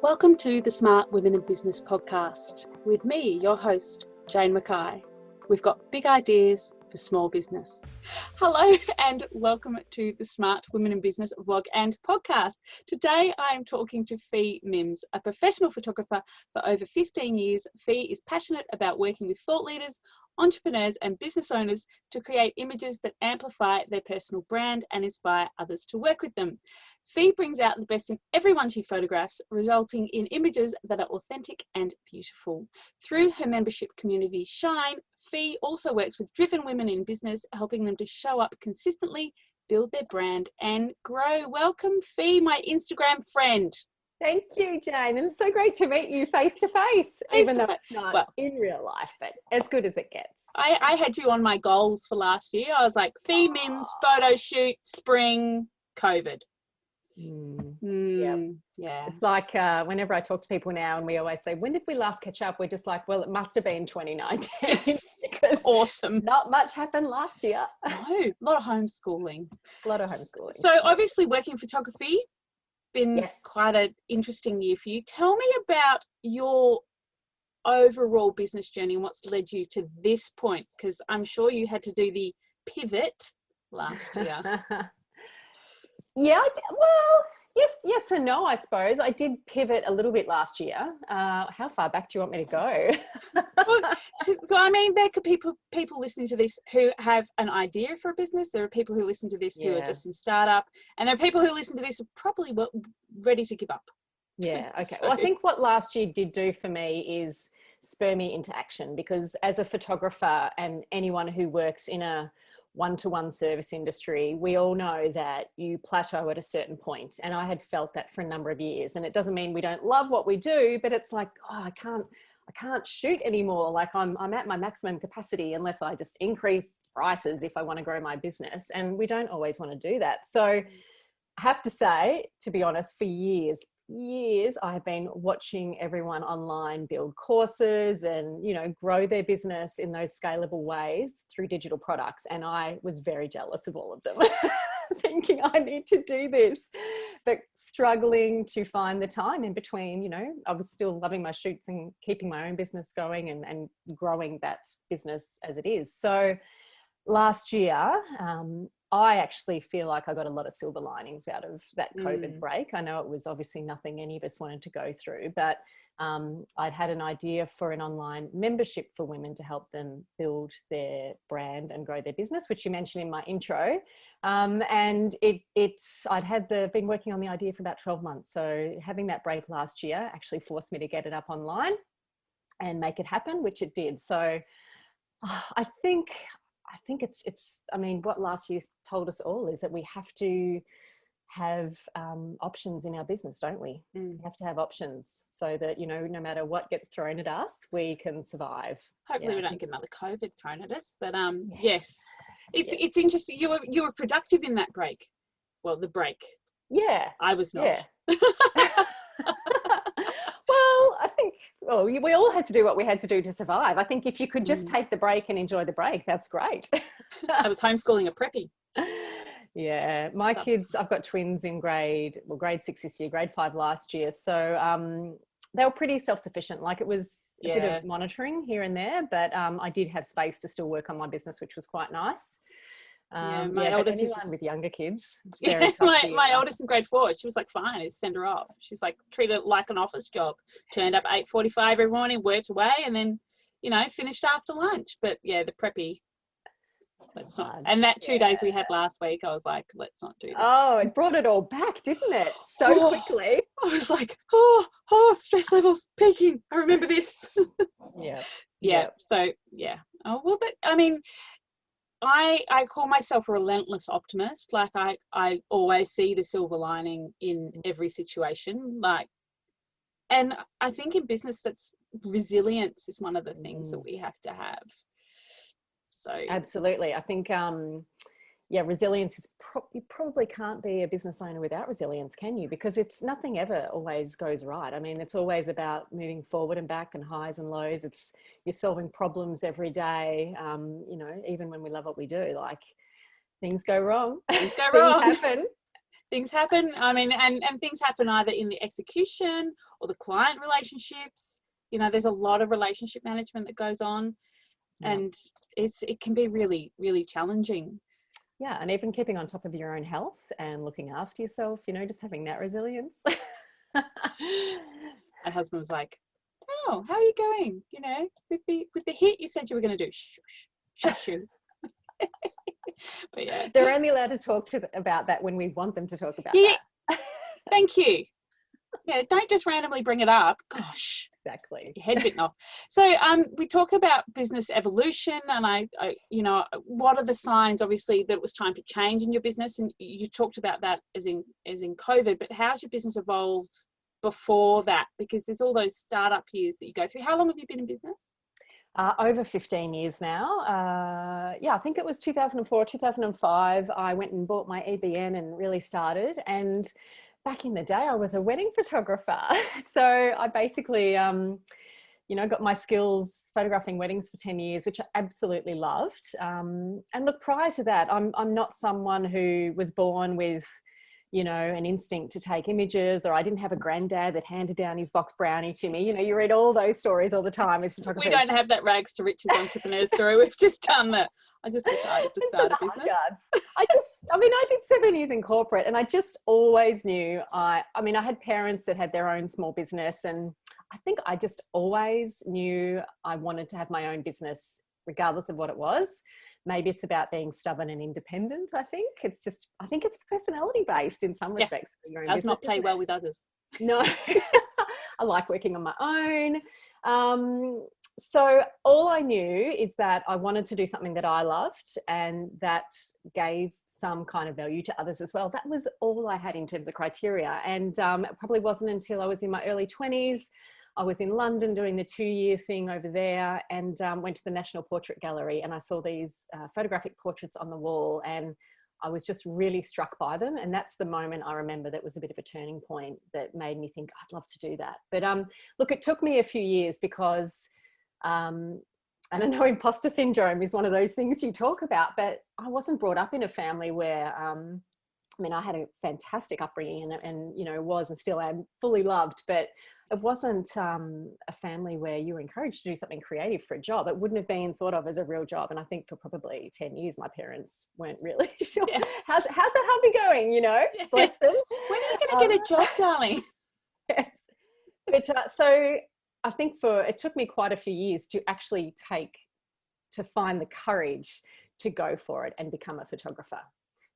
Welcome to the Smart Women in Business podcast with me, your host, Jane Mackay. We've got big ideas for small business. Hello and welcome to the Smart Women in Business vlog and podcast. Today I am talking to Fi Mims, a professional photographer for over 15 years. Fi is passionate about working with thought leaders, entrepreneurs and business owners to create images that amplify their personal brand and inspire others to work with them. Fi brings out the best in everyone she photographs, resulting in images that are authentic and beautiful. Through her membership community Shine, Fi also works with driven women in business, helping them to show up consistently, build their brand and grow. Welcome, Fi, my Instagram friend. Thank you, Jane. And it's so great to meet you face to face, even though it's not in real life, but as good as it gets. I had you on my goals for last year. I was like, Fi Mims, photo shoot, spring, COVID. Yeah. It's like whenever I talk to people now and we always say, when did we last catch up? We're just like, well, it must have been 2019 because awesome. Not much happened last year. No, a lot of homeschooling. So obviously working photography, been quite an interesting year for you. Tell me about your overall business journey and what's led you to this point, because I'm sure you had to do the pivot last year. Yes and no, I suppose. I did pivot a little bit last year. How far back do you want me to go? I mean, there could be people listening to this who have an idea for a business. There are people who listen to this who are just in startup, and there are people who listen to this who are probably ready to give up. Yeah, okay. Well, I think what last year did do for me is spur me into action, because as a photographer and anyone who works in a one-to-one service industry, we all know that you plateau at a certain point, and I had felt that for a number of years. And it doesn't mean we don't love what we do, but it's like, I can't shoot anymore. Like I'm at my maximum capacity unless I just increase prices if I want to grow my business, and we don't always want to do that. So I have to say, to be honest, for years I have been watching everyone online build courses and, grow their business in those scalable ways through digital products. And I was very jealous of all of them, thinking I need to do this, but struggling to find the time in between. I was still loving my shoots and keeping my own business going and growing that business as it is. So last year, I actually feel like I got a lot of silver linings out of that COVID break. I know it was obviously nothing any of us wanted to go through, but I'd had an idea for an online membership for women to help them build their brand and grow their business, which you mentioned in my intro. And I'd been working on the idea for about 12 months. So having that break last year actually forced me to get it up online and make it happen, which it did. So I think what last year told us all is that we have to have options in our business, don't we? We have to have options so that, no matter what gets thrown at us, we can survive. Hopefully we don't get another COVID thrown at us, but yes. It's interesting. You were productive in that break. Well, the break. Yeah. I was not. Yeah. Well, I think we all had to do what we had to do to survive. I think if you could just take the break and enjoy the break, that's great. I was homeschooling a preppy. Yeah, my kids, I've got twins in grade 6 this year, grade 5 last year. So they were pretty self-sufficient. Like it was a bit of monitoring here and there, but I did have space to still work on my business, which was quite nice. My eldest is with younger kids. My eldest in grade 4, she was like, fine, I just send her off. She's like, treat it like an office job. Turned up 8:45 every morning, worked away, and then, finished after lunch. But yeah, the preppy, let's not. And that 2 days we had last week, I was like, let's not do this. Oh, it brought it all back, didn't it? So quickly. I was like, stress levels peaking. I remember this. Yeah. So yeah. Oh well, I call myself a relentless optimist. Like I always see the silver lining in every situation. And I think in business, that's resilience is one of the things that we have to have. So absolutely, I think resilience is you probably can't be a business owner without resilience, can you? Because it's nothing ever always goes right. I mean, it's always about moving forward and back and highs and lows. You're solving problems every day. Even when we love what we do, like things go wrong. Things happen. things happen. I mean, and things happen either in the execution or the client relationships. You know, there's a lot of relationship management that goes on, and it can be really, really challenging. Yeah, and even keeping on top of your own health and looking after yourself, you know, just having that resilience. My husband was like, "Oh, how are you going? You know, with the hit you said you were going to do." Shush, shush, shush. But yeah, they're only allowed to talk about that when we want them to talk about that. Thank you. Yeah, don't just randomly bring it up. Gosh, exactly. Your head bitten off. So, we talk about business evolution, and I, you know, what are the signs, obviously, that it was time to change in your business? And you talked about that as in COVID. But how's your business evolved before that? Because there's all those startup years that you go through. How long have you been in business? Over 15 years now. I think it was 2004, 2005. I went and bought my EBN and really started. And back in the day, I was a wedding photographer. So I basically, got my skills photographing weddings for 10 years, which I absolutely loved. And look, prior to that, I'm not someone who was born with, you know, an instinct to take images, or I didn't have a granddad that handed down his box brownie to me. You know, you read all those stories all the time with photographers. We don't have that rags to riches entrepreneur story. We've just done that. I just decided to start a business. I did 7 years in corporate, and I just always knew I had parents that had their own small business, and I think I just always knew I wanted to have my own business regardless of what it was. Maybe it's about being stubborn and independent. I think it's personality based in some respects. It does not play well with others. No, I like working on my own. So all I knew is that I wanted to do something that I loved and that gave some kind of value to others as well. That was all I had in terms of criteria. And it probably wasn't until I was in my early 20s. I was in London doing the 2-year thing over there, and went to the National Portrait Gallery, and I saw these photographic portraits on the wall, and I was just really struck by them. And that's the moment I remember that was a bit of a turning point that made me think I'd love to do that. But look, it took me a few years because, and I know imposter syndrome is one of those things you talk about, but I wasn't brought up in a family where, I had a fantastic upbringing and you know, was and still am fully loved, but it wasn't a family where you were encouraged to do something creative for a job. It wouldn't have been thought of as a real job. And I think for probably 10 years, my parents weren't really sure. Yeah. How's that hobby going? You know, bless them. When are you going to get a job, darling? Yes. But so I think it took me quite a few years to actually to find the courage to go for it and become a photographer.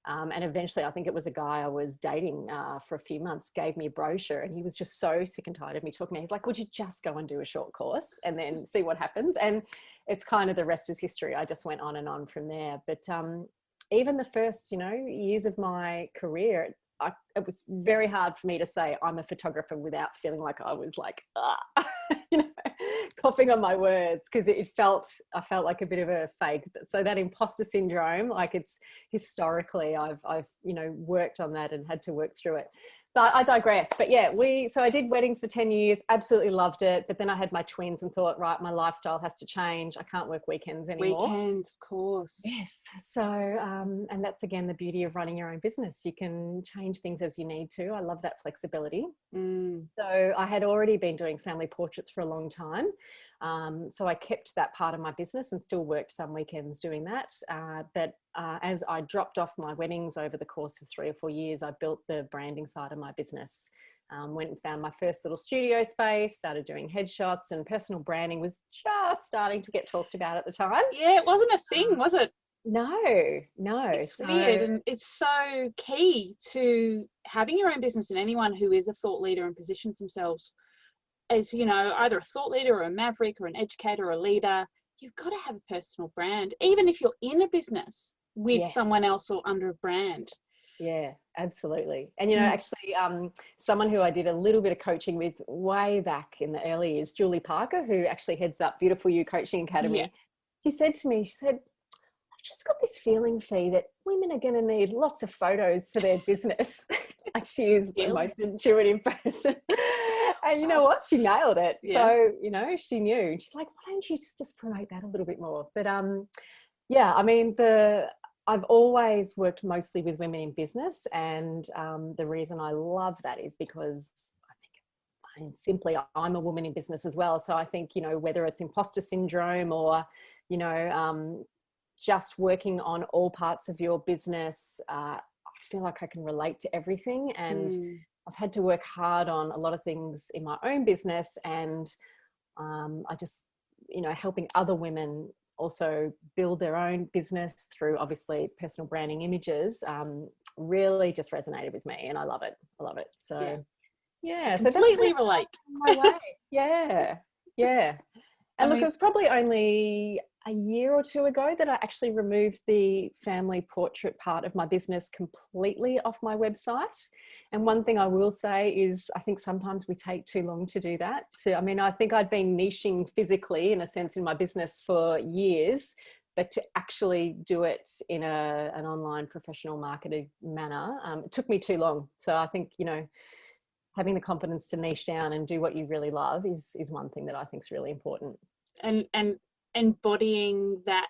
And eventually, I think it was a guy I was dating for a few months, gave me a brochure, and he was just so sick and tired of me talking to me. He's like, would you just go and do a short course and then see what happens? And it's kind of the rest is history. I just went on and on from there. But even the first, years of my career, it was very hard for me to say I'm a photographer without feeling like I was like, coughing on my words, because I felt like a bit of a fake. So that imposter syndrome, like it's historically, I've worked on that and had to work through it. But I digress. But yeah, so I did weddings for 10 years, absolutely loved it. But then I had my twins and thought, right, my lifestyle has to change. I can't work weekends anymore. Weekends, of course. Yes. So, and that's again the beauty of running your own business. You can change things as you need to. I love that flexibility. So I had already been doing family portraits for a long time. So I kept that part of my business and still worked some weekends doing that. But as I dropped off my weddings over the course of 3 or 4 years, I built the branding side of my business. Went and found my first little studio space, started doing headshots, and personal branding was just starting to get talked about at the time. Yeah, it wasn't a thing, was it? No. It's weird, and it's so key to having your own business, and anyone who is a thought leader and positions themselves as, either a thought leader or a maverick or an educator or a leader. You've got to have a personal brand, even if you're in a business with someone else or under a brand. Yeah, absolutely. And, actually, someone who I did a little bit of coaching with way back in the early years, Julie Parker, who actually heads up Beautiful You Coaching Academy. Yeah. She said to me, I've just got this feeling, Fi, that women are going to need lots of photos for their business. Like, she is the most intuitive person. And you know what? She nailed it. Yeah. So, she knew. She's like, why don't you just promote that a little bit more? But, I've always worked mostly with women in business, and the reason I love that is because simply I'm a woman in business as well. So I think, you know, whether it's imposter syndrome or, you know, just working on all parts of your business, I feel like I can relate to everything. And I've had to work hard on a lot of things in my own business, and I just, you know, helping other women also build their own business through obviously personal branding images, really just resonated with me, and I love it. I love it. So yeah, so completely relate. My way. Yeah. And look, it was probably only a year or two ago that I actually removed the family portrait part of my business completely off my website. And one thing I will say is I think sometimes we take too long to do that. I mean, I think I'd been niching physically in a sense in my business for years, but to actually do it in an online professional marketed manner, it took me too long. So I think, you know, having the confidence to niche down and do what you really love is one thing that I think is really important. And embodying that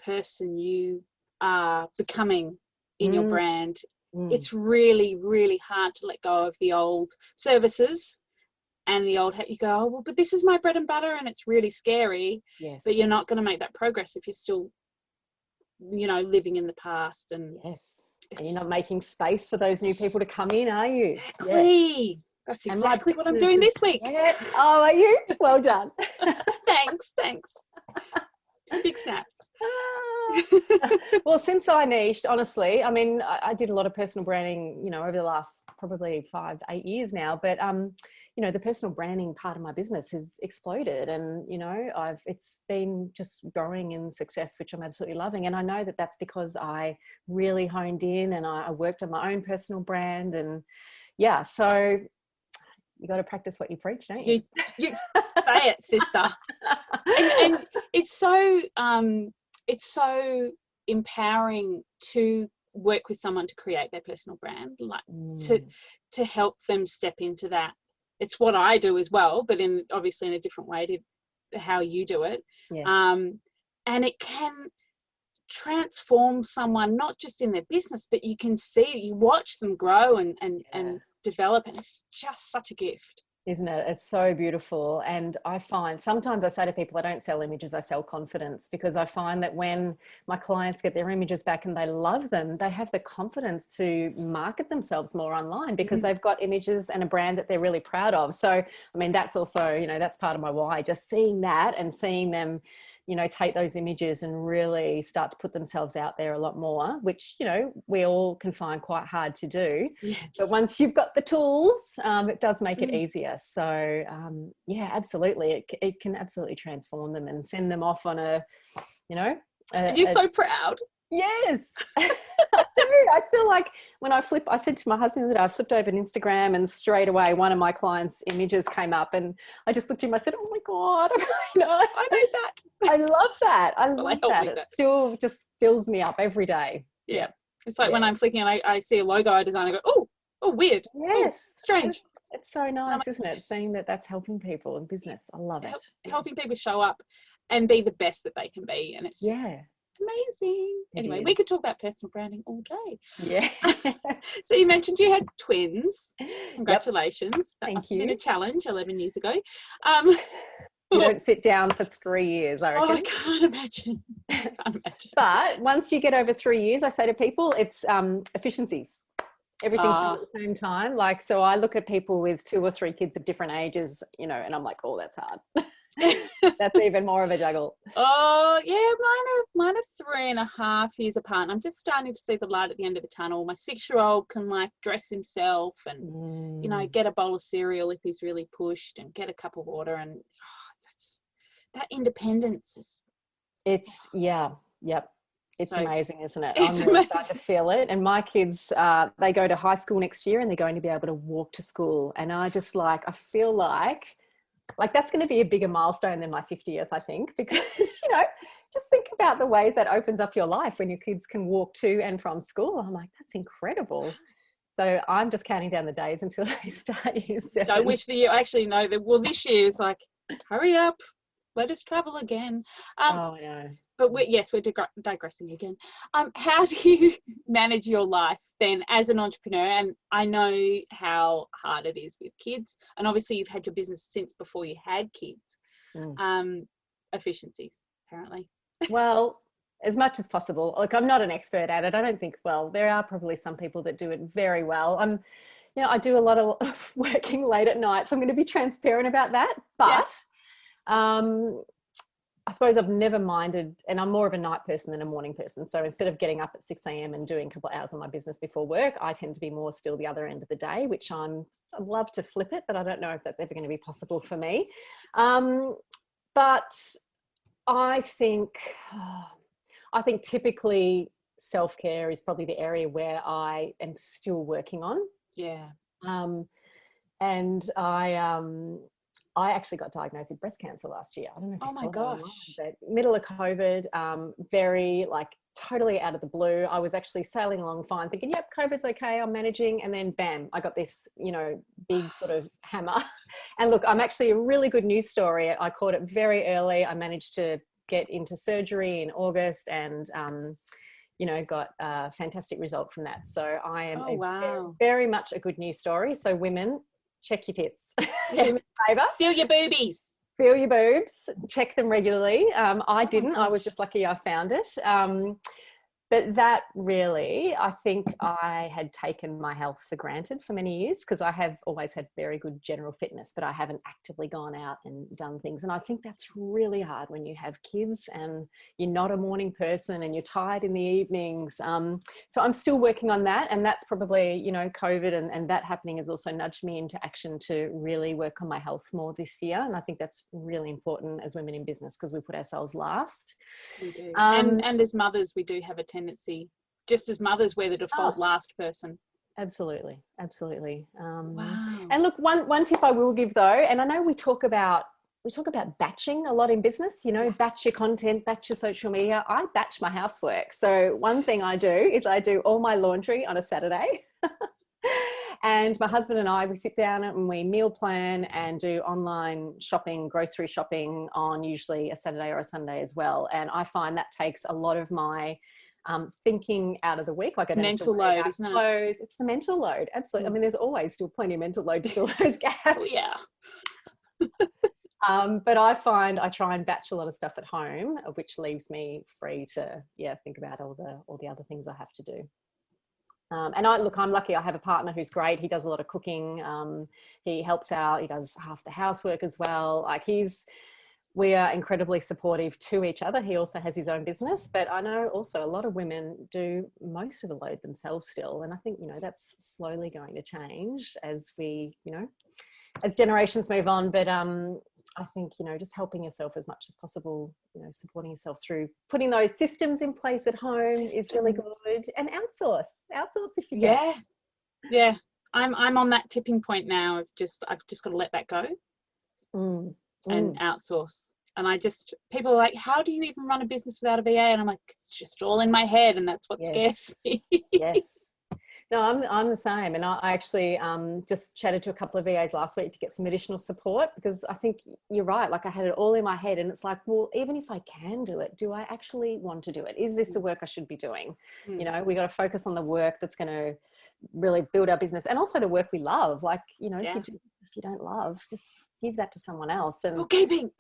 person you are becoming in your brand. It's really, really hard to let go of the old services and the old, you go, oh, well, but this is my bread and butter, and it's really scary. Yes. But you're not going to make that progress if you're still, you know, living in the past. And and you're not making space for those new people to come in, are you? Exactly. Yes. That's exactly what I'm doing this week. Oh, are you? Well done. Thanks. Big snaps. Well, since I niched, honestly, I mean, I did a lot of personal branding, you know, over the last probably 5-8 years now, but you know, the personal branding part of my business has exploded, and you know, it's been just growing in success, which I'm absolutely loving. And I know that that's because I really honed in and I worked on my own personal brand. And yeah, so you got to practice what you preach, don't you? You say it, sister. and it's so empowering to work with someone to create their personal brand, like to help them step into that. It's what I do as well, but obviously in a different way to how you do it. Yes. And it can transform someone, not just in their business, but you watch them grow and develop, and it's just such a gift, isn't it? It's so beautiful. And I find sometimes I say to people, I don't sell images, I sell confidence, because I find that when my clients get their images back and they love them, they have the confidence to market themselves more online because they've got images and a brand that they're really proud of. So, I mean, that's also, you know, that's part of my why, just seeing that and seeing them, you know, take those images and really start to put themselves out there a lot more, which, you know, we all can find quite hard to do. But once you've got the tools, it does make it easier. So yeah, absolutely. It can absolutely transform them and send them off on a, you know. And you're so proud. Yes, I do. I still, like, when I said to my husband that I flipped over an Instagram and straight away one of my clients' images came up, and I just looked at him, I said, oh my God, you know, I know that. I love that. I love that. It still just fills me up every day. Yeah. It's like when I'm flicking and I see a logo I design, I go, oh, weird. Yes. Oh, strange. It's so nice, isn't it? Seeing that that's helping people in business. I love it. Helping people show up and be the best that they can be. And it's just amazing. Anyway, we could talk about personal branding all day. Yeah. So you mentioned you had twins. Congratulations. That Thank must you. have been a challenge 11 years ago. You don't sit down for 3 years, I reckon. Oh, I can't imagine. But once you get over 3 years, I say to people, it's efficiencies. Everything's at the same time. Like, so I look at people with 2 or 3 kids of different ages, you know, and I'm like, oh, that's hard. That's even more of a juggle. Oh yeah, mine are 3.5 years apart, and I'm just starting to see the light at the end of the tunnel. My 6-year-old can like dress himself and you know, get a bowl of cereal if he's really pushed, and get a cup of water, and that independence is it's it's amazing, isn't it? It's I'm really amazing. starting to feel it. And my kids, they go to high school next year, and they're going to be able to walk to school, and I feel like that's going to be a bigger milestone than my 50th, I think, because, you know, just think about the ways that opens up your life when your kids can walk to and from school. I'm like, that's incredible. So I'm just counting down the days until they start year 7. Don't wish the year. Actually, no. Well, this year is like, hurry up. let us travel again. Oh, I know. But we're digressing again. How do you manage your life then as an entrepreneur? And I know how hard it is with kids, and obviously you've had your business since before you had kids. Efficiencies, apparently. Well, as much as possible. Look, I'm not an expert at it. I don't think, well, there are probably some people that do it very well. I do a lot of working late at night, so I'm going to be transparent about that. But I suppose I've never minded, and I'm more of a night person than a morning person. So instead of getting up at 6 a.m. and doing a couple of hours on my business before work, I tend to be more still the other end of the day, which I'd love to flip it, but I don't know if that's ever going to be possible for me. But I think typically self-care is probably the area where I am still working on. Yeah. And I actually got diagnosed with breast cancer last year. I don't know if you saw that online, but middle of COVID, very totally out of the blue. I was actually sailing along fine, thinking, yep, COVID's okay, I'm managing. And then bam, I got this, big sort of hammer. And look, I'm actually a really good news story. I caught it very early. I managed to get into surgery in August and, got a fantastic result from that. So I am very much a good news story. So women, check your tits. Yeah. Do me a favour. Feel your boobies. Feel your boobs. Check them regularly. I didn't. I was just lucky I found it. But that really, I think I had taken my health for granted for many years because I have always had very good general fitness, but I haven't actively gone out and done things. And I think that's really hard when you have kids and you're not a morning person and you're tired in the evenings. So I'm still working on that. And that's probably, COVID and that happening has also nudged me into action to really work on my health more this year. And I think that's really important as women in business because we put ourselves last. We do. And as mothers, we do have a tendency, just as mothers, we're the default last person. Absolutely. Wow. And look, one tip I will give though, and I know we talk about batching a lot in business, batch your content, batch your social media. I batch my housework. So one thing I do is I do all my laundry on a Saturday. And my husband and I, we sit down and we meal plan and do online shopping, grocery shopping on usually a Saturday or a Sunday as well. And I find that takes a lot of my thinking out of the week. Like I don't mental have to load, isn't it? It's the mental load. Absolutely. I mean, there's always still plenty of mental load to fill those gaps. Oh, yeah. But I find I try and batch a lot of stuff at home, which leaves me free to think about all the other things I have to do. And I'm lucky. I have a partner who's great. He does a lot of cooking. He helps out. He does half the housework as well. We are incredibly supportive to each other. He also has his own business, but I know also a lot of women do most of the load themselves still. And I think, that's slowly going to change as we, as generations move on. But I think, just helping yourself as much as possible, supporting yourself through putting those systems in place at home is really good. And outsource if you can. Yeah. I'm on that tipping point now of I've just got to let that go and outsource. And people are like, how do you even run a business without a VA? And I'm like, it's just all in my head. And that's what scares me. Yes. No, I'm the same. And I actually just chatted to a couple of VAs last week to get some additional support because I think you're right. I had it all in my head and it's like, well, even if I can do it, do I actually want to do it? Is this the work I should be doing? We got to focus on the work that's going to really build our business and also the work we love. If you don't love, just give that to someone else. And bookkeeping.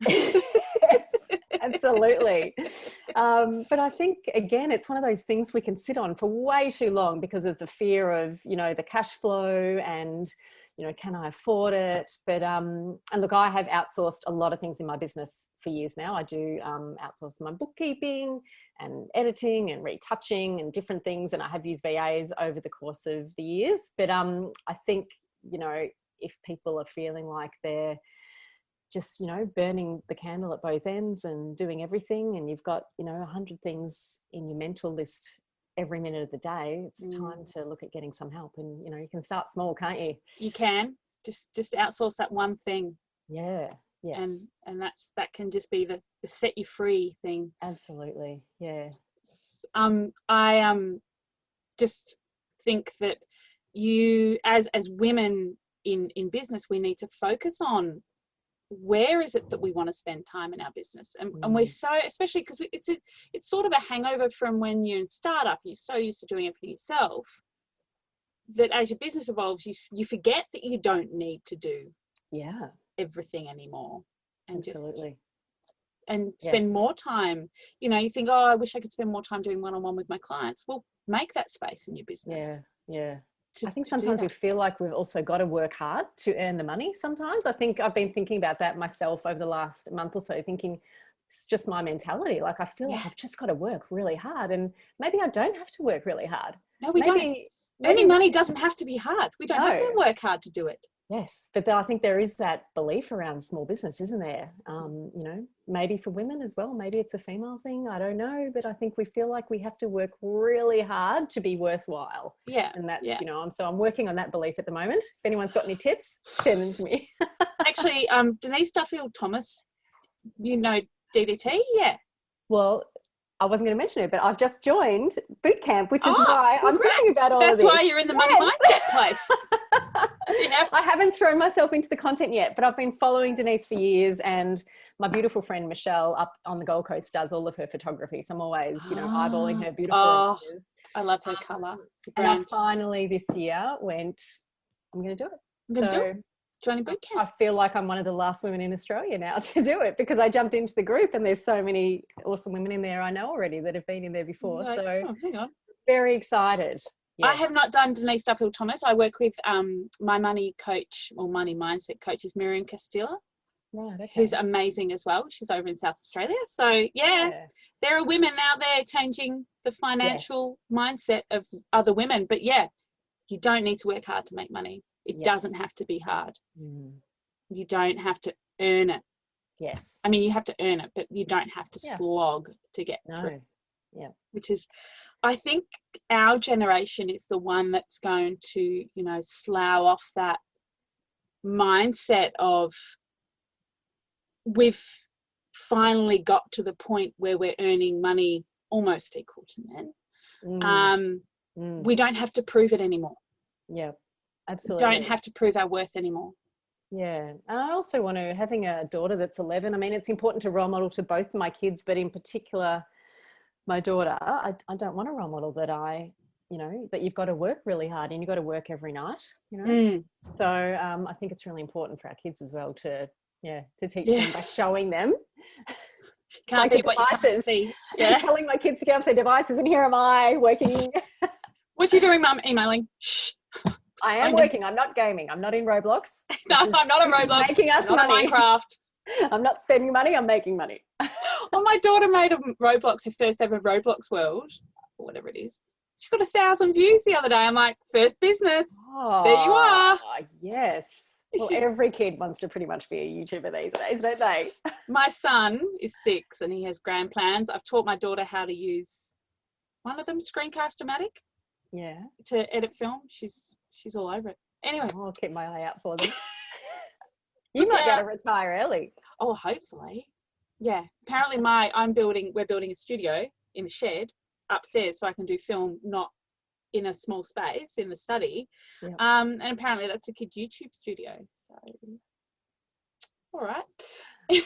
Yes, absolutely. But I think, again, it's one of those things we can sit on for way too long because of the fear of, the cash flow and, can I afford it? But, and look, I have outsourced a lot of things in my business for years now. I do outsource my bookkeeping and editing and retouching and different things. And I have used VAs over the course of the years. But I think, if people are feeling like they're just, burning the candle at both ends and doing everything and you've got, 100 things in your mental list every minute of the day, it's time to look at getting some help. And, you can start small, can't you? You can. Just outsource that one thing. Yeah. Yes. And that can just be the set you free thing. Absolutely. Yeah. I just think that you as women in business, we need to focus on where is it that we want to spend time in our business? And we're so, especially because it's sort of a hangover from when you're in startup, you're so used to doing everything yourself, that as your business evolves, you forget that you don't need to do everything anymore. And absolutely. And spend more time. You know, you think, oh, I wish I could spend more time doing one-on-one with my clients. Well, make that space in your business. Yeah. I think sometimes we feel like we've also got to work hard to earn the money sometimes. I think I've been thinking about that myself over the last month or so, thinking it's just my mentality. Like I feel like I've just got to work really hard, and maybe I don't have to work really hard. No, we don't. Earning money doesn't have to be hard. We don't have to work hard to do it. Yes, but I think there is that belief around small business, isn't there? You know, maybe for women as well. Maybe it's a female thing. I don't know, but I think we feel like we have to work really hard to be worthwhile. Yeah, and that's you know, I'm working on that belief at the moment. If anyone's got any tips, send them to me. Actually, Denise Duffield-Thomas, you know DDT, yeah. Well, I wasn't going to mention it, but I've just joined boot camp, which is why I'm thinking about all of this. That's why you're in the money mindset place. I haven't thrown myself into the content yet, but I've been following Denise for years, and my beautiful friend Michelle up on the Gold Coast does all of her photography. So I'm always, you know, eyeballing her beautiful images. I love her colour. And I finally this year went, I'm going to do it. I'm going to do it. Joining boot camp. I feel like I'm one of the last women in Australia now to do it, because I jumped into the group and there's so many awesome women in there I know already that have been in there before. Like, so hang on. Very excited. Yes. I have not done Denise Duffield-Thomas. I work with my money coach or money mindset coach is Miriam Castillo, who's amazing as well. She's over in South Australia. So there are women out there changing the financial mindset of other women. But you don't need to work hard to make money. It doesn't have to be hard. You don't have to earn it. Yes. I mean, you have to earn it, but you don't have to slog to get through. Yeah. Which is, I think our generation is the one that's going to, you know, slough off that mindset of we've finally got to the point where we're earning money almost equal to men. We don't have to prove it anymore. Yeah. Absolutely. We don't have to prove our worth anymore. Yeah. And I also want to, having a daughter that's 11, I mean, it's important to role model to both my kids, but in particular, my daughter, I don't want a role model that that you've got to work really hard and you've got to work every night, you know? So I think it's really important for our kids as well to teach them by showing them. Can't be what you can't see. Yeah. Telling my kids to get off their devices, and here am I working. What are you doing, Mum? Emailing. Shh. I am working. I'm not gaming. I'm not in Roblox. No, I'm not on Roblox. Making us money. Minecraft. I'm not spending money. I'm making money. Well, my daughter made a Roblox, her first ever Roblox world, or whatever it is. She got 1,000 views the other day. I'm like, first business. There you are. Yes. Well, every kid wants to pretty much be a YouTuber these days, don't they? My son is 6 and he has grand plans. I've taught my daughter how to use one of them, Screencast-O-Matic. Yeah. To edit film. She's all over it. Anyway. I'll keep my eye out for them. You might be able to retire early. Oh, hopefully. Yeah. Apparently we're building a studio in a shed upstairs so I can do film not in a small space in the study. Yep. And apparently that's a kid's YouTube studio. So all right.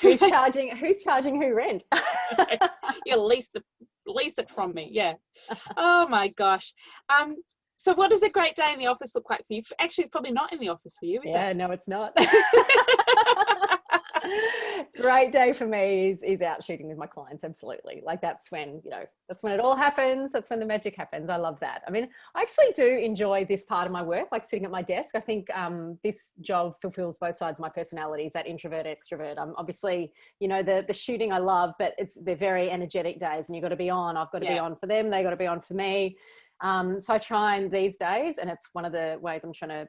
Who's charging who rent? You lease it from me. Yeah. Oh my gosh. So what does a great day in the office look like for you? Actually, it's probably not in the office for you, is it? Yeah, no, it's not. Great day for me is out shooting with my clients. Absolutely. Like that's when it all happens. That's when the magic happens. I love that. I mean, I actually do enjoy this part of my work, like sitting at my desk. I think this job fulfills both sides of my personalities, that introvert, extrovert. I'm obviously, the shooting I love, but they're very energetic days and you've got to be on. I've got to be on for them. They got to be on for me. So I try and these days, and it's one of the ways I'm trying to,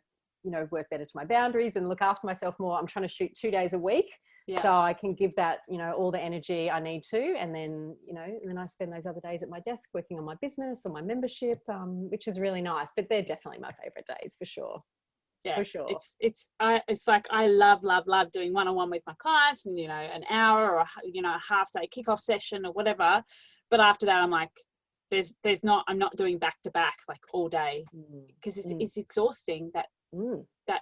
work better to my boundaries and look after myself more. I'm trying to shoot 2 days a week. Yeah. So I can give that, all the energy I need to. And then, then I spend those other days at my desk working on my business or my membership, which is really nice. But they're definitely my favorite days for sure. Yeah, for sure. It's like I love doing one-on-one with my clients and, an hour or, a half day kickoff session or whatever. But after that, I'm like, I'm not doing back to back like all day because it's exhausting that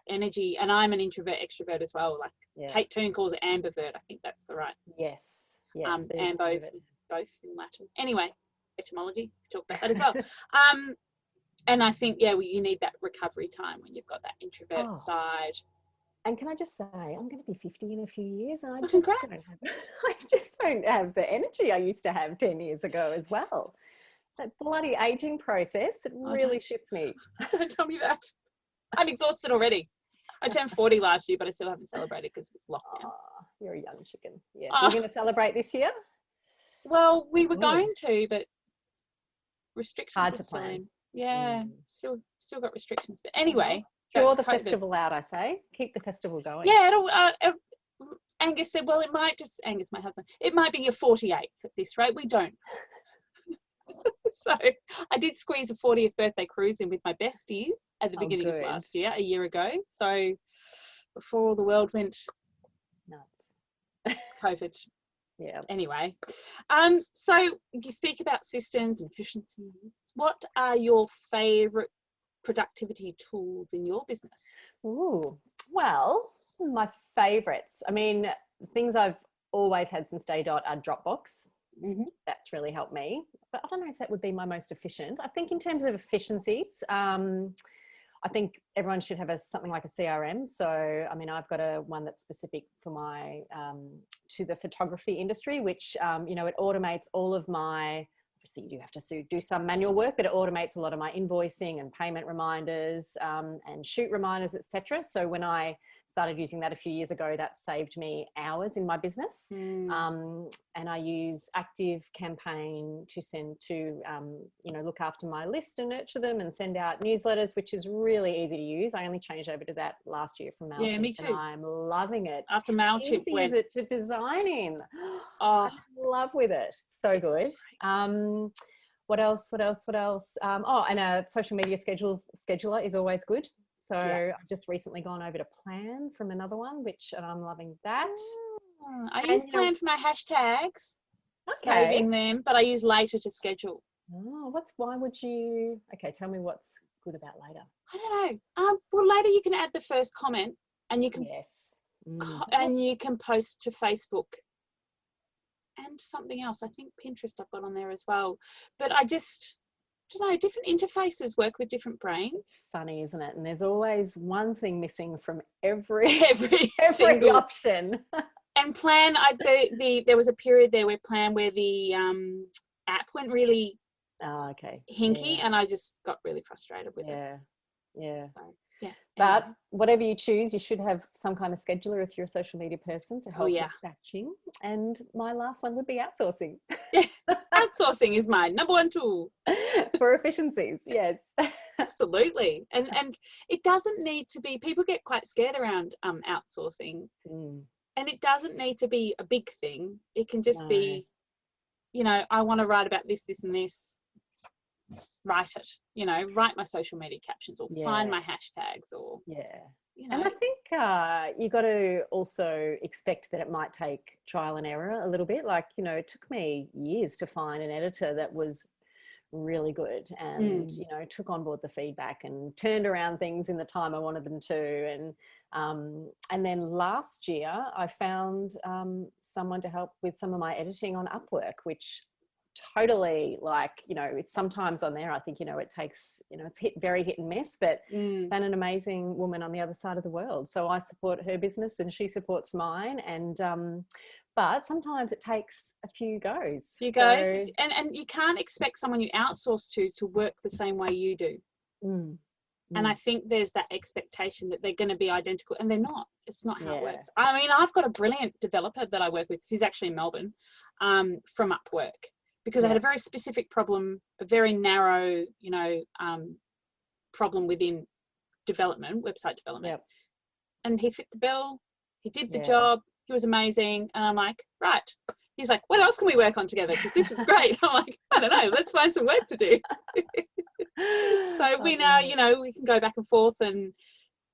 energy. And I'm an introvert extrovert as well. Like Kate Toon calls it ambivert. I think that's the right. Yes. And both in Latin. Anyway, etymology, we talk about that as well. And I think, you need that recovery time when you've got that introvert side. And can I just say, I'm going to be 50 in a few years, and I just don't have the energy I used to have 10 years ago as well. That bloody aging process, it really shits me. Don't tell me that. I'm exhausted already. I turned 40 last year, but I still haven't celebrated because it's lockdown. Oh, you're a young chicken. Yeah. You're going to celebrate this year? Well, we were going to, but restrictions hard are to still plan. in. Yeah, still got restrictions. But anyway, draw the festival out, I say. Keep the festival going. Yeah, Angus said, well, Angus, my husband, it might be your 48th at this rate. We don't. So I did squeeze a 40th birthday cruise in with my besties at the beginning of last year, a year ago. So before the world went nuts. COVID. Yeah. Anyway, so you speak about systems and efficiencies. What are your favourite productivity tools in your business? Ooh, well, my favourites. I mean, things I've always had since day dot are Dropbox. Mm-hmm. That's really helped me. But I don't know if that would be my most efficient. I think in terms of efficiencies, I think everyone should have something like a CRM. So, I mean, I've got one that's specific for my, to the photography industry, which, it automates all of my, obviously you do have to do some manual work, but it automates a lot of my invoicing and payment reminders and shoot reminders, etc. So when I started using that a few years ago, that saved me hours in my business. And I use Active Campaign to send to, look after my list and nurture them and send out newsletters, which is really easy to use. I only changed over to that last year from MailChimp. Yeah, me too. And I'm loving it. After MailChimp How easy is it to design in? Oh, I'm in love with it. So good. What else? And a social media scheduler is always good. So I've just recently gone over to Plan from another one, and I'm loving that. I use Plan for my hashtags, saving them, but I use Later to schedule. Oh, why would you? Okay, tell me what's good about Later. I don't know. Well, Later you can add the first comment, and you can and you can post to Facebook and something else. I think Pinterest I've got on there as well. But I just don't know, different interfaces work with different brains. It's funny, isn't it? And there's always one thing missing from every single option. And Plan, there was a period there where the app went really hinky, and I just got really frustrated with it. Yeah. So, but whatever you choose, you should have some kind of scheduler if you're a social media person to help with batching. And my last one would be outsourcing. Yeah, outsourcing is my number one tool for efficiencies. Yes, absolutely. And it doesn't need to be. People get quite scared around outsourcing, and it doesn't need to be a big thing. It can just be, I want to write about this, and this. Write it, write my social media captions, or find my hashtags, or And I think you got to also expect that it might take trial and error a little bit. Like, it took me years to find an editor that was really good and took on board the feedback and turned around things in the time I wanted them to. And then last year I found someone to help with some of my editing on Upwork, which totally, it's sometimes on there, I think, it takes, it's very hit and miss, but found an amazing woman on the other side of the world. So I support her business and she supports mine. And but sometimes it takes a few goes. And you can't expect someone you outsource to work the same way you do. And I think there's that expectation that they're going to be identical, and they're not. It's not how it works. I mean, I've got a brilliant developer that I work with who's actually in Melbourne, from Upwork. Because I had a very specific problem, a very narrow, problem within website development. And he fit the bill. He did the job. He was amazing. And I'm like, right. He's like, what else can we work on together? Because this is great. I'm like, I don't know. Let's find some work to do. So we now, we can go back and forth, and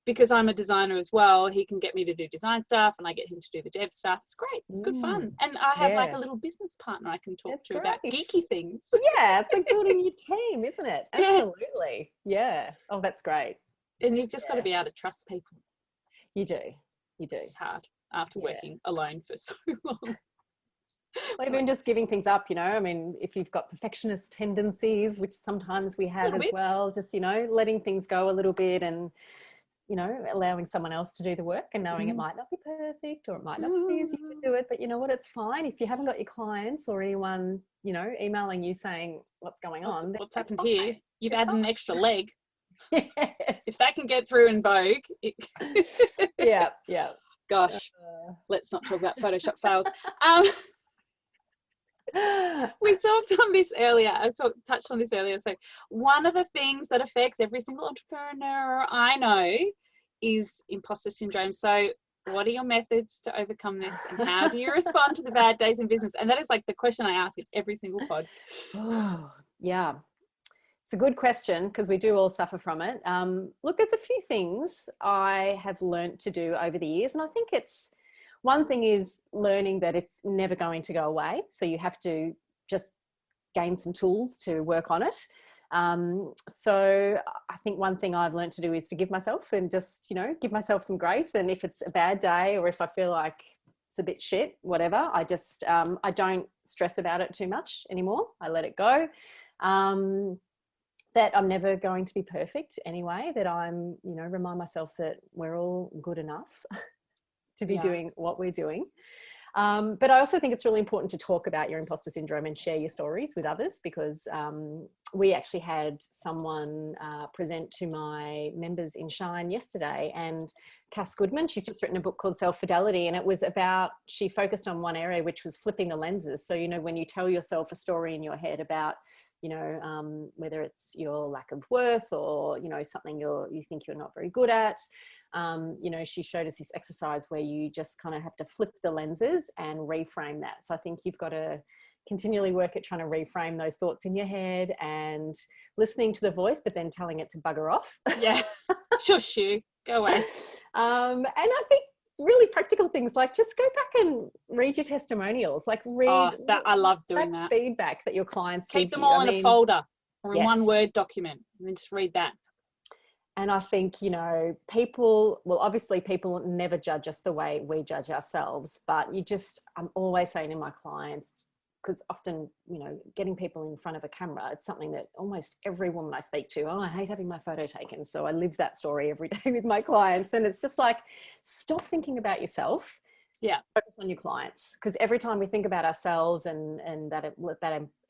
because I'm a designer as well, he can get me to do design stuff and I get him to do the dev stuff. It's great. It's good fun. And I have like a little business partner I can talk to about geeky things. Yeah, it's like building your team, isn't it? Absolutely. Yeah. Oh, that's great. And you've just got to be able to trust people. You do. It's hard. after working alone for so long. Or even just giving things up, I mean, if you've got perfectionist tendencies, which sometimes we have as well, just, letting things go a little bit and, allowing someone else to do the work and knowing it might not be perfect or it might not be easy to do it, but you know what, it's fine. If you haven't got your clients or anyone, emailing you saying what's going on. What's happened here? You've added an extra leg. Yes. If that can get through in Vogue. Yeah. Gosh, let's not talk about Photoshop fails. We talked on this earlier. Touched on this earlier. So one of the things that affects every single entrepreneur I know is imposter syndrome. So what are your methods to overcome this, and how do you respond to the bad days in business? And that is like the question I ask in every single pod. Oh, yeah. It's a good question because we do all suffer from it. Look, there's a few things I have learned to do over the years, and I think one thing is learning that it's never going to go away. So you have to just gain some tools to work on it. So I think one thing I've learned to do is forgive myself and just, give myself some grace. And if it's a bad day or if I feel like it's a bit shit, whatever, I just, I don't stress about it too much anymore. I let it go. That I'm never going to be perfect anyway, that I'm, remind myself that we're all good enough to be doing what we're doing. But I also think it's really important to talk about your imposter syndrome and share your stories with others, because we actually had someone present to my members in Shine yesterday, and Cass Goodman, she's just written a book called Self-Fidelity, and it was about, she focused on one area, which was flipping the lenses. So, when you tell yourself a story in your head about, whether it's your lack of worth or, something you think you're not very good at, she showed us this exercise where you just kind of have to flip the lenses and reframe that. So I think you've got to continually work at trying to reframe those thoughts in your head and listening to the voice, but then telling it to bugger off. Yeah. Shush you. Go away. And I think really practical things like just go back and read your testimonials, like read I love doing that feedback that your clients keep them all in a folder or in one Word document and then just read that. And I think, people never judge us the way we judge ourselves, but I'm always saying to my clients, because often, getting people in front of a camera, it's something that almost every woman I speak to, I hate having my photo taken. So I live that story every day with my clients. And it's just like, stop thinking about yourself. Yeah. Focus on your clients. Because every time we think about ourselves and that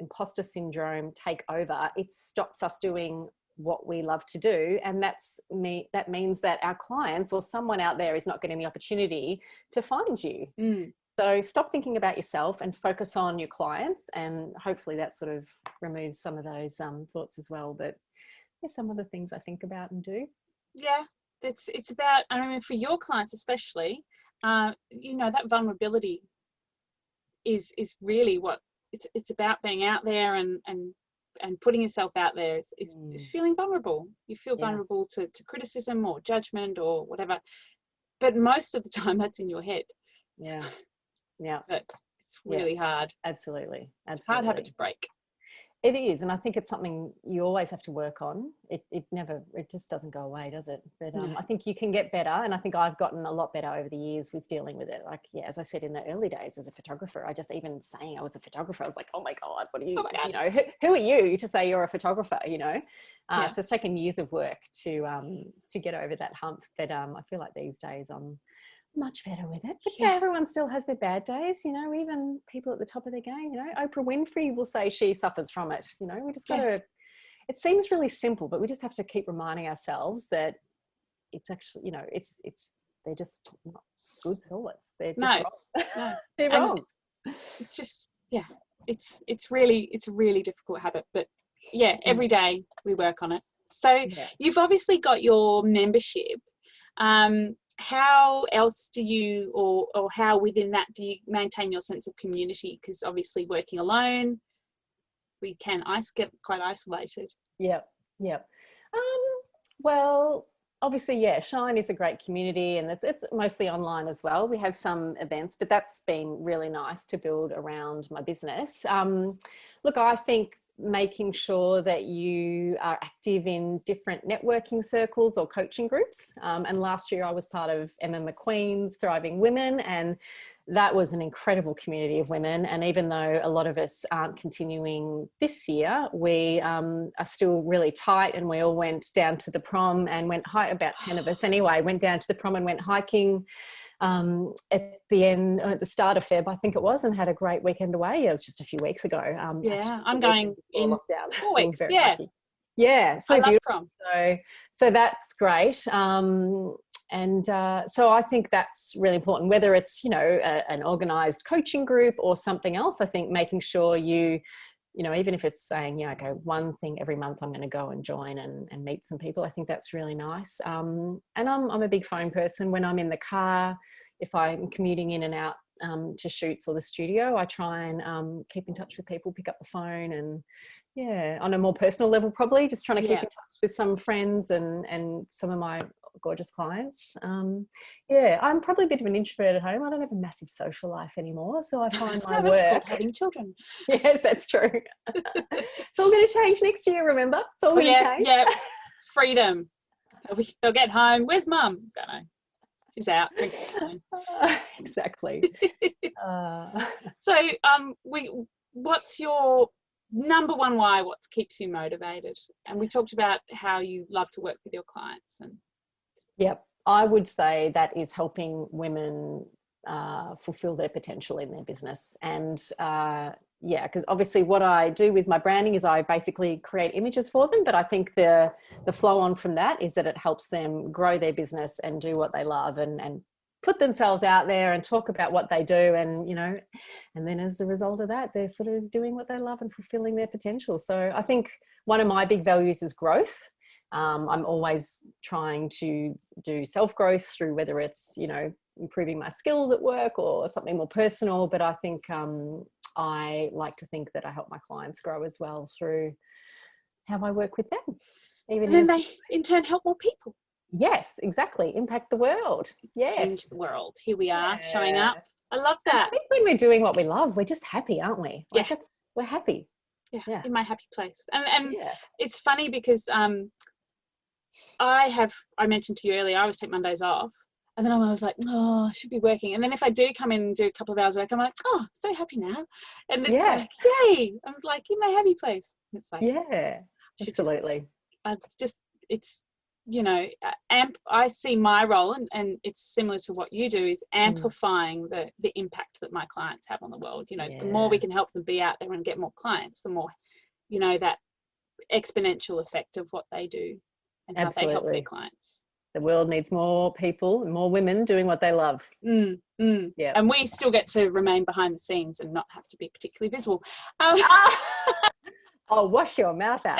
imposter syndrome take over, it stops us doing what we love to do. And that means that our clients or someone out there is not getting the opportunity to find you. So stop thinking about yourself and focus on your clients, and hopefully that sort of removes some of those thoughts as well. But there's some of the things I think about and do. Yeah, it's about, I mean, for your clients especially, that vulnerability is really what it's about, being out there and putting yourself out there is feeling vulnerable. You feel vulnerable to criticism or judgment or whatever, but most of the time that's in your head. Yeah. But it's really hard. Absolutely. It's a hard habit to break. It is. And I think it's something you always have to work on. It just doesn't go away, does it? But I think you can get better. And I think I've gotten a lot better over the years with dealing with it. Like, as I said, in the early days as a photographer, even saying I was a photographer, I was like, oh my God, what are you, who are you to say you're a photographer, So it's taken years of work to get over that hump. But I feel like these days I'm much better with it. But everyone still has their bad days, even people at the top of their game, Oprah Winfrey will say she suffers from it. We just got to, it seems really simple, but we just have to keep reminding ourselves that it's actually, they're just not good thoughts. They're just wrong. No. They're wrong. It's just, it's a really difficult habit, but every day we work on it. So you've obviously got your membership. How else do you, or how within that do you maintain your sense of community? Because obviously working alone, we can get quite isolated. Yeah. Well, obviously, Shine is a great community, and it's mostly online as well. We have some events, but that's been really nice to build around my business. Look, I think making sure that you are active in different networking circles or coaching groups. And last year I was part of Emma McQueen's Thriving Women, and that was an incredible community of women. And even though a lot of us aren't continuing this year, we are still really tight, and we all went down to the prom and about 10 of us anyway, went down to the prom and went hiking at the start of Feb, I think it was, and had a great weekend away. It was just a few weeks ago. I'm going in lockdown. 4 weeks. Yeah. Lucky. Yeah. So I love beautiful. prom. So that's great. So I think that's really important, whether it's, an organized coaching group or something else. I think making sure even if it's saying, okay, one thing every month I'm going to go and join and meet some people, I think that's really nice. And I'm a big phone person. When I'm in the car, if I'm commuting in and out to shoots or the studio, I try and keep in touch with people, pick up the phone, and on a more personal level, probably just trying to keep in touch with some friends and some of my gorgeous clients. I'm probably a bit of an introvert at home. I don't have a massive social life anymore, so I find my work. That's called having children. Yes, that's true. It's all going to change next year, remember? It's all going to change. Yeah, freedom. They'll get home. Where's mum? Don't know. She's out. Exactly. So, what's your number one why? What keeps you motivated? And we talked about how you love to work with your clients. And yep, I would say that is helping women fulfill their potential in their business. And because obviously what I do with my branding is I basically create images for them, but I think the flow on from that is that it helps them grow their business and do what they love and put themselves out there and talk about what they do, and and then as a result of that, they're sort of doing what they love and fulfilling their potential. So I think one of my big values is growth. I'm always trying to do self-growth through whether it's improving my skills at work or something more personal, but I think I like to think that I help my clients grow as well through how I work with them. And then they in turn help more people. Yes, exactly. Impact the world. Yes. Change the world. Here we are showing up. I love that. I think when we're doing what we love, we're just happy, aren't we? We're happy. Yeah, in my happy place. And it's funny because I mentioned to you earlier, I always take Mondays off. And then I was like, I should be working. And then if I do come in and do a couple of hours work, I'm like, so happy now. And it's like, yay. I'm like in my happy place. It's like, absolutely. I see my role, and it's similar to what you do, is amplifying the impact that my clients have on the world. The more we can help them be out there and get more clients, the more, that exponential effect of what they do and how they help their clients. The world needs more people and more women doing what they love. Yeah. And we still get to remain behind the scenes and not have to be particularly visible. I'll wash your mouth out.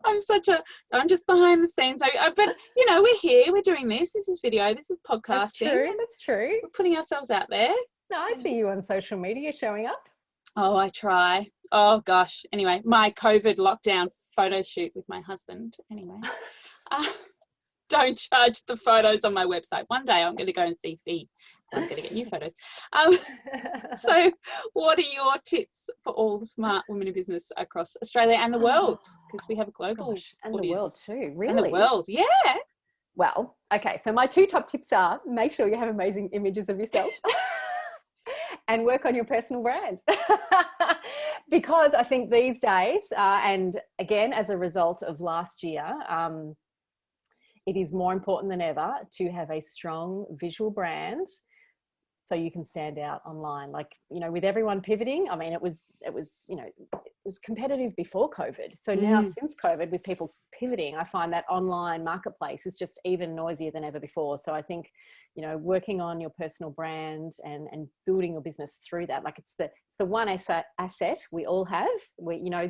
I'm just behind the scenes. But we're here, we're doing this. This is video, this is podcasting. That's true. We're putting ourselves out there. No, I see you on social media showing up. Oh, I try. Oh gosh. Anyway, my COVID lockdown photo shoot with my husband. Anyway, don't charge the photos on my website. One day I'm going to go and see Fi. I'm going to get new photos. So what are your tips for all the smart women in business across Australia and the world? Because we have a global and audience. The world too, really. And the world, yeah. Well, okay, so my 2 top tips are make sure you have amazing images of yourself and work on your personal brand. Because I think these days, and again, as a result of last year, it is more important than ever to have a strong visual brand so you can stand out online. Like, with everyone pivoting, I mean, it was competitive before COVID. So now since COVID, with people pivoting, I find that online marketplace is just even noisier than ever before. So I think, working on your personal brand and building your business through that, like it's the one asset we all have.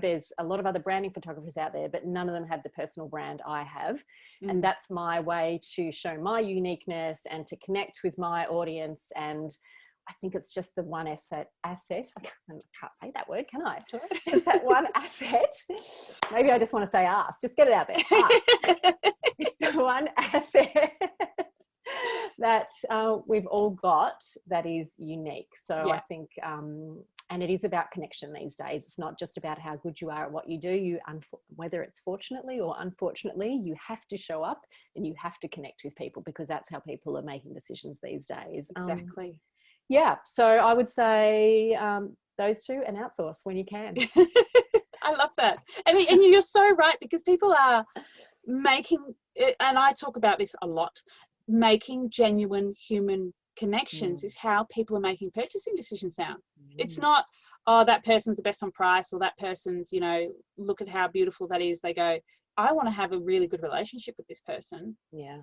There's a lot of other branding photographers out there, but none of them have the personal brand I have. And that's my way to show my uniqueness and to connect with my audience. And I think it's just the one asset. I can't say that word, can I? It's that one asset. Maybe I just want to say ass. Just get it out there. It's the one asset that we've all got that is unique. So I think, And it is about connection these days. It's not just about how good you are at what you do. Whether it's fortunately or unfortunately, you have to show up and you have to connect with people, because that's how people are making decisions these days. Exactly. Yeah. So I would say those two, and outsource when you can. I love that. And you're so right, because people are making, and I talk about this a lot, making genuine human connections is how people are making purchasing decisions now. It's not, oh, that person's the best on price, or that person's, look at how beautiful that is. They go, I want to have a really good relationship with this person. Yeah.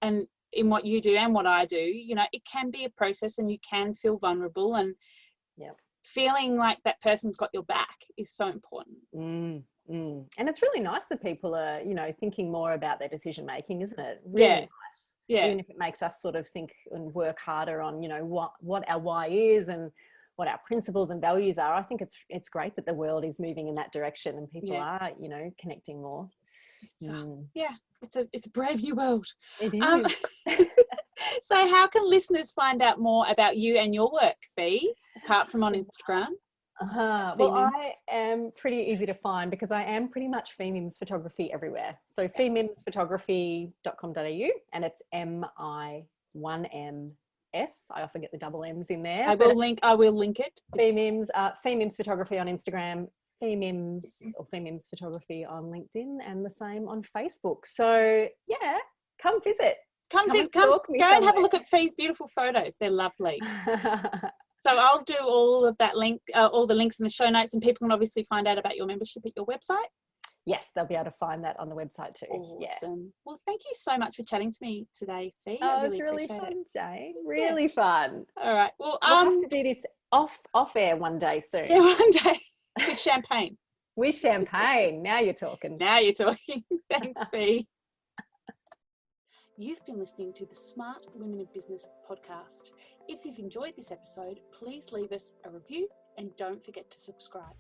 And in what you do and what I do, it can be a process, and you can feel vulnerable, and feeling like that person's got your back is so important. And it's really nice that people are, thinking more about their decision making, isn't it? Really nice. Yeah. Even if it makes us sort of think and work harder on, what our why is and what our principles and values are. I think it's great that the world is moving in that direction, and people are, connecting more. It's a brave new world. It is. So how can listeners find out more about you and your work, Fi, apart from on Instagram? Well, I am pretty easy to find, because I am pretty much Fi Mims Photography everywhere. So fimimsphotography.com.au, and it's MI1MS. I often get the double M's in there. I will link it. Fi Mims Photography on Instagram, Fi Mims or Fi Mims Photography on LinkedIn, and the same on Facebook. So yeah, come visit. Come go and have a look at Fi's beautiful photos. They're lovely. So I'll do all of that all the links in the show notes, and people can obviously find out about your membership at your website. Yes, they'll be able to find that on the website too. Awesome. Yeah. Well, thank you so much for chatting to me today, Fi. Oh, it's really fun, Jane. Really fun. All right. Well, we'll have to do this off air one day soon. Yeah, one day with champagne. With champagne. Now you're talking. Thanks, Fi. You've been listening to the Smart Women in Business podcast. If you've enjoyed this episode, please leave us a review and don't forget to subscribe.